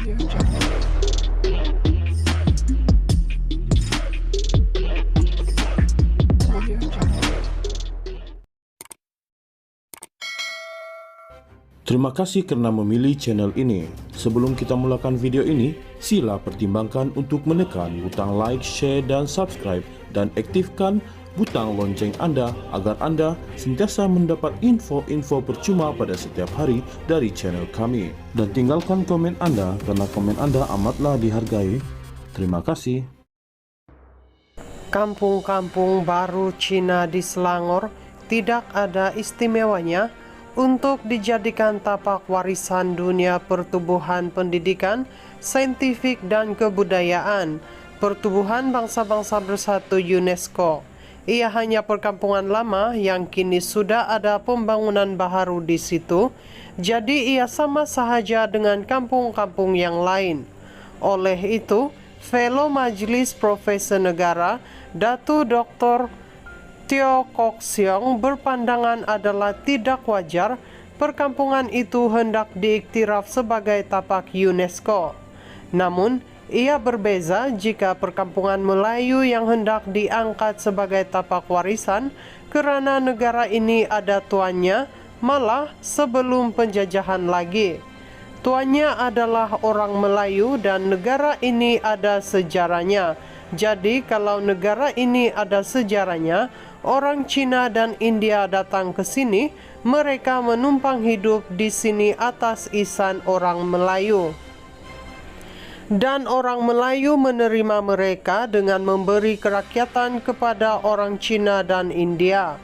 Terima kasih karena memilih channel ini. Sebelum kita mulakan video ini, sila pertimbangkan untuk menekan butang like, share, dan subscribe, dan aktifkan butang lonceng Anda agar Anda sentiasa mendapat info-info percuma pada setiap hari dari channel kami. Dan tinggalkan komen Anda karena komen Anda amatlah dihargai. Terima kasih. Kampung-kampung baru Cina di Selangor tidak ada istimewanya untuk dijadikan tapak warisan dunia pertubuhan pendidikan, saintifik dan kebudayaan, Pertubuhan Bangsa-Bangsa Bersatu UNESCO. Ia hanya perkampungan lama yang kini sudah ada pembangunan baru di situ, jadi ia sama sahaja dengan kampung-kampung yang lain. Oleh itu, Fellow Majelis Profesor Negara, Datu Dr. Teo Kok Siong berpandangan adalah tidak wajar perkampungan itu hendak diiktiraf sebagai tapak UNESCO. Namun, ia berbeza jika perkampungan Melayu yang hendak diangkat sebagai tapak warisan kerana negara ini ada tuannya, malah sebelum penjajahan lagi. Tuannya adalah orang Melayu dan negara ini ada sejarahnya. Jadi kalau negara ini ada sejarahnya, orang Cina dan India datang ke sini, mereka menumpang hidup di sini atas izin orang Melayu. Dan orang Melayu menerima mereka dengan memberi kerakyatan kepada orang Cina dan India.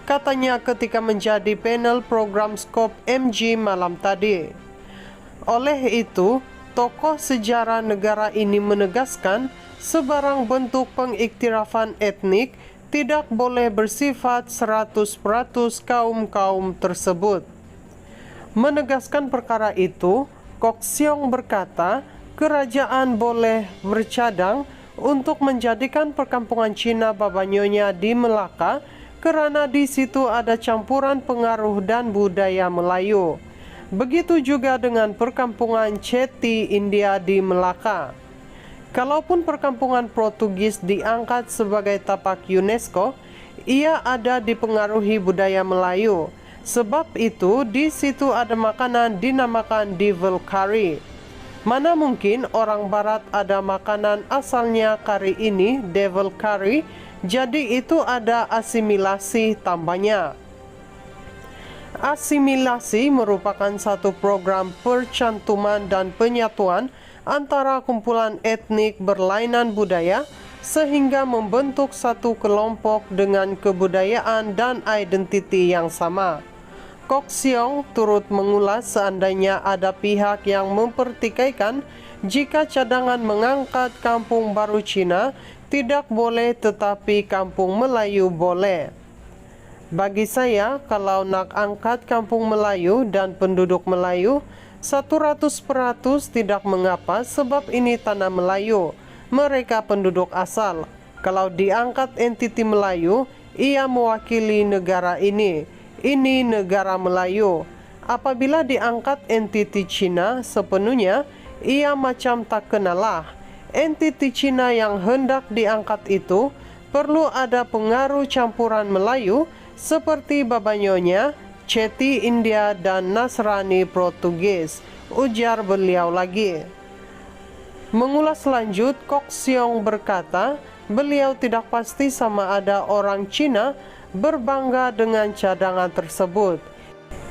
Katanya ketika menjadi panel program Skop MG malam tadi. Oleh itu, tokoh sejarah negara ini menegaskan sebarang bentuk pengiktirafan etnik tidak boleh bersifat 100% kaum-kaum tersebut. Menegaskan perkara itu, Kok Siong berkata, kerajaan boleh bercadang untuk menjadikan perkampungan Cina Babanyonya di Melaka kerana di situ ada campuran pengaruh dan budaya Melayu. Begitu juga dengan perkampungan Chetty India di Melaka. Kalaupun perkampungan Portugis diangkat sebagai tapak UNESCO, ia ada dipengaruhi budaya Melayu. Sebab itu, di situ ada makanan dinamakan devil curry. Mana mungkin orang barat ada makanan asalnya kari ini, devil curry, jadi itu ada asimilasi tambahnya. Asimilasi merupakan satu program percantuman dan penyatuan antara kumpulan etnik berlainan budaya sehingga membentuk satu kelompok dengan kebudayaan dan identiti yang sama. Kok Siong turut mengulas seandainya ada pihak yang mempertikaikan jika cadangan mengangkat kampung baru Cina tidak boleh tetapi kampung Melayu boleh. Bagi saya, kalau nak angkat kampung Melayu dan penduduk Melayu, 100% tidak mengapa sebab ini tanah Melayu. Mereka penduduk asal. Kalau diangkat entiti Melayu, ia mewakili negara ini. Ini negara Melayu. Apabila diangkat entiti Cina sepenuhnya, ia macam tak kenalah. Entiti Cina yang hendak diangkat itu perlu ada pengaruh campuran Melayu seperti Babanyonya, Chetty India dan Nasrani Portugis, ujar beliau lagi. Mengulas lanjut, Kok Siong berkata, beliau tidak pasti sama ada orang Cina berbangga dengan cadangan tersebut.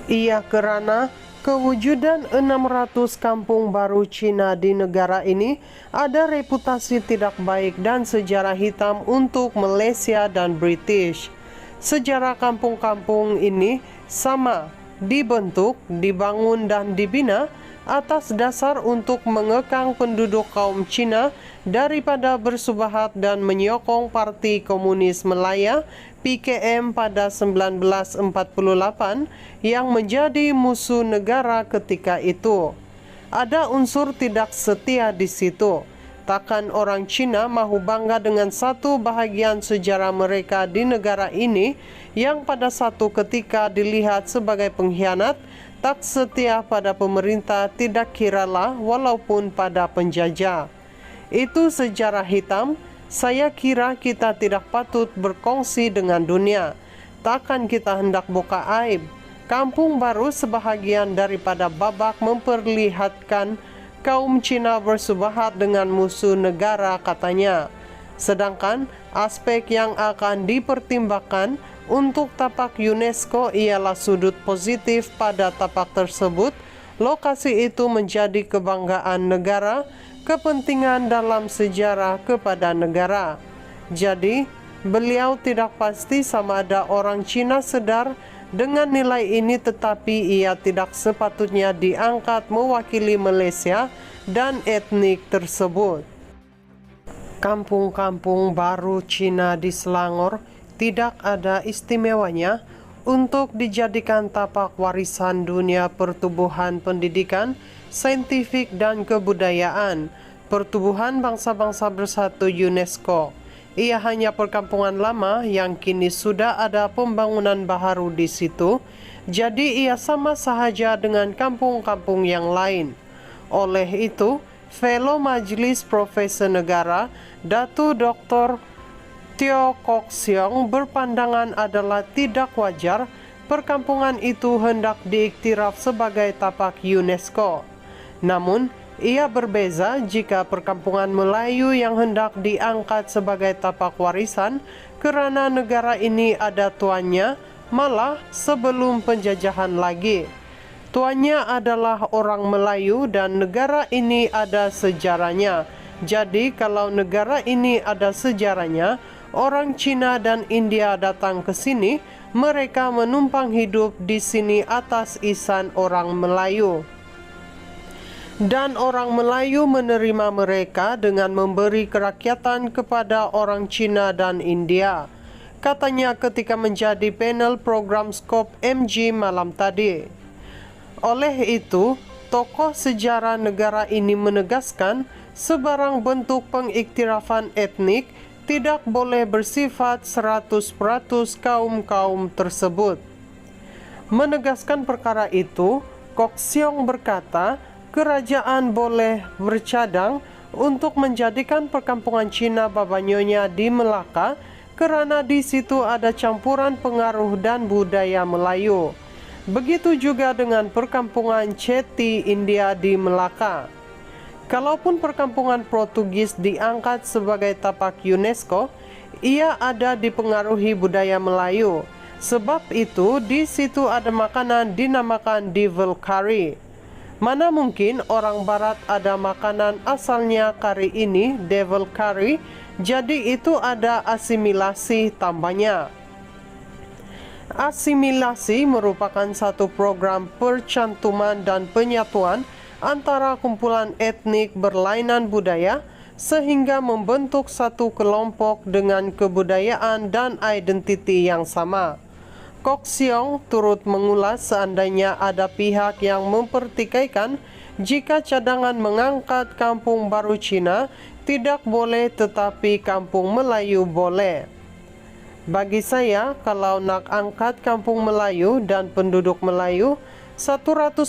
Ia kerana kewujudan 600 kampung baru Cina di negara ini ada reputasi tidak baik dan sejarah hitam untuk Malaysia dan British. Sejarah kampung-kampung ini sama, dibentuk, dibangun dan dibina atas dasar untuk mengekang penduduk kaum Cina daripada bersubahat dan menyokong Parti Komunis Malaya PKM pada 1948 yang menjadi musuh negara ketika itu. Ada unsur tidak setia di situ. Takkan orang Cina mahu bangga dengan satu bahagian sejarah mereka di negara ini yang pada satu ketika dilihat sebagai pengkhianat, tak setia pada pemerintah, tidak kiralah walaupun pada penjajah. Itu sejarah hitam. Saya kira kita tidak patut berkongsi dengan dunia. Takkan kita hendak buka aib. Kampung Baru sebahagian daripada babak memperlihatkan kaum Cina bersubahat dengan musuh negara, katanya. Sedangkan aspek yang akan dipertimbangkan untuk tapak UNESCO ialah sudut positif pada tapak tersebut. Lokasi itu menjadi kebanggaan negara, kepentingan dalam sejarah kepada negara. Jadi, beliau tidak pasti sama ada orang Cina sedar dengan nilai ini, tetapi ia tidak sepatutnya diangkat mewakili Malaysia dan etnik tersebut. Kampung-kampung baru Cina di Selangor tidak ada istimewanya untuk dijadikan tapak warisan dunia pertubuhan pendidikan, saintifik dan kebudayaan, Pertubuhan Bangsa-Bangsa Bersatu UNESCO. Ia hanya perkampungan lama yang kini sudah ada pembangunan baharu di situ, jadi ia sama sahaja dengan kampung-kampung yang lain. Oleh itu, Fellow Majelis Profesor Negara Datu Dr. Teo Kok Siong berpandangan adalah tidak wajar perkampungan itu hendak diiktiraf sebagai tapak UNESCO. Namun, ia berbeza jika perkampungan Melayu yang hendak diangkat sebagai tapak warisan kerana negara ini ada tuannya, malah sebelum penjajahan lagi. Tuannya adalah orang Melayu dan negara ini ada sejarahnya. Jadi kalau negara ini ada sejarahnya, orang Cina dan India datang ke sini, mereka menumpang hidup di sini atas isan orang Melayu. Dan orang Melayu menerima mereka dengan memberi kerakyatan kepada orang Cina dan India, katanya ketika menjadi panel program Skop MG malam tadi. Oleh itu, tokoh sejarah negara ini menegaskan sebarang bentuk pengiktirafan etnik tidak boleh bersifat 100% kaum-kaum tersebut. Menegaskan perkara itu, Kok Siong berkata, kerajaan boleh bercadang untuk menjadikan perkampungan Cina Babanyonya di Melaka kerana di situ ada campuran pengaruh dan budaya Melayu. Begitu juga dengan perkampungan Chetty India di Melaka. Kalaupun perkampungan Portugis diangkat sebagai tapak UNESCO, ia ada dipengaruhi budaya Melayu. Sebab itu di situ ada makanan dinamakan devil curry. Mana mungkin orang barat ada makanan asalnya kari ini, devil curry, jadi itu ada asimilasi tambahnya. Asimilasi merupakan satu program percantuman dan penyatuan antara kumpulan etnik berlainan budaya sehingga membentuk satu kelompok dengan kebudayaan dan identiti yang sama. Kok Siong turut mengulas seandainya ada pihak yang mempertikaikan jika cadangan mengangkat kampung baru Cina tidak boleh tetapi kampung Melayu boleh. Bagi saya, kalau nak angkat kampung Melayu dan penduduk Melayu, 100%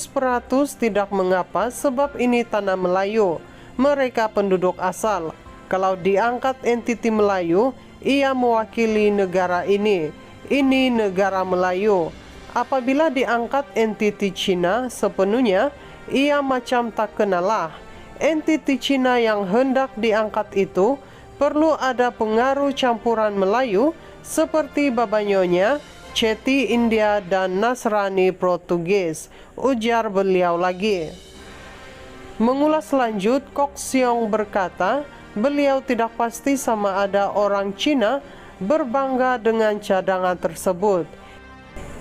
tidak mengapa sebab ini tanah Melayu. Mereka penduduk asal. Kalau diangkat entiti Melayu, ia mewakili negara ini. Ini negara Melayu. Apabila diangkat entiti Cina sepenuhnya, ia macam tak kenalah. Entiti Cina yang hendak diangkat itu perlu ada pengaruh campuran Melayu seperti Babanyonya, Chetty India dan Nasrani Portugis, ujar beliau lagi. Mengulas lanjut, Kok Siong berkata, beliau tidak pasti sama ada orang Cina berbangga dengan cadangan tersebut.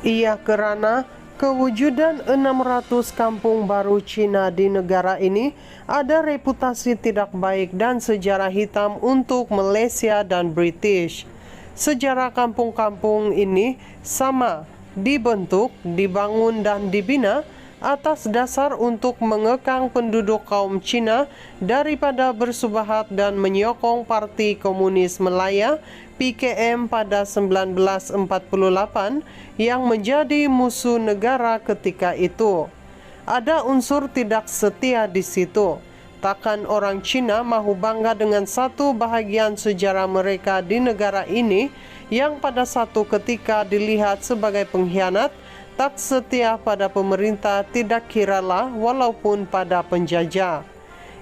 Ia kerana kewujudan 600 kampung baru Cina di negara ini ada reputasi tidak baik dan sejarah hitam untuk Malaysia dan British. Sejarah kampung-kampung ini sama, dibentuk, dibangun dan dibina atas dasar untuk mengekang penduduk kaum Cina daripada bersubahat dan menyokong Parti Komunis Malaya (PKM) pada 1948 yang menjadi musuh negara ketika itu. Ada unsur tidak setia di situ. Takkan orang Cina mahu bangga dengan satu bahagian sejarah mereka di negara ini yang pada satu ketika dilihat sebagai pengkhianat, tak setia pada pemerintah, tidak kiralah walaupun pada penjajah.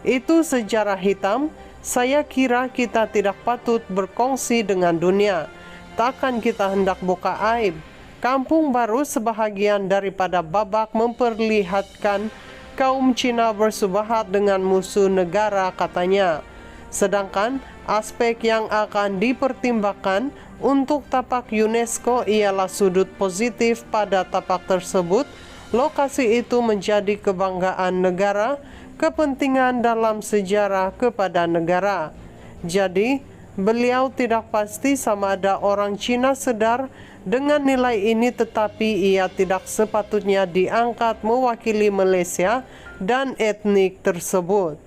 Itu sejarah hitam. Saya kira kita tidak patut berkongsi dengan dunia. Takkan kita hendak buka aib. Kampung Baru sebahagian daripada babak memperlihatkan kaum Cina bersubahat dengan musuh negara, katanya. Sedangkan aspek yang akan dipertimbangkan untuk tapak UNESCO ialah sudut positif pada tapak tersebut. Lokasi itu menjadi kebanggaan negara, kepentingan dalam sejarah kepada negara. Jadi, beliau tidak pasti sama ada orang Cina sedar dengan nilai ini, tetapi ia tidak sepatutnya diangkat mewakili Malaysia dan etnik tersebut.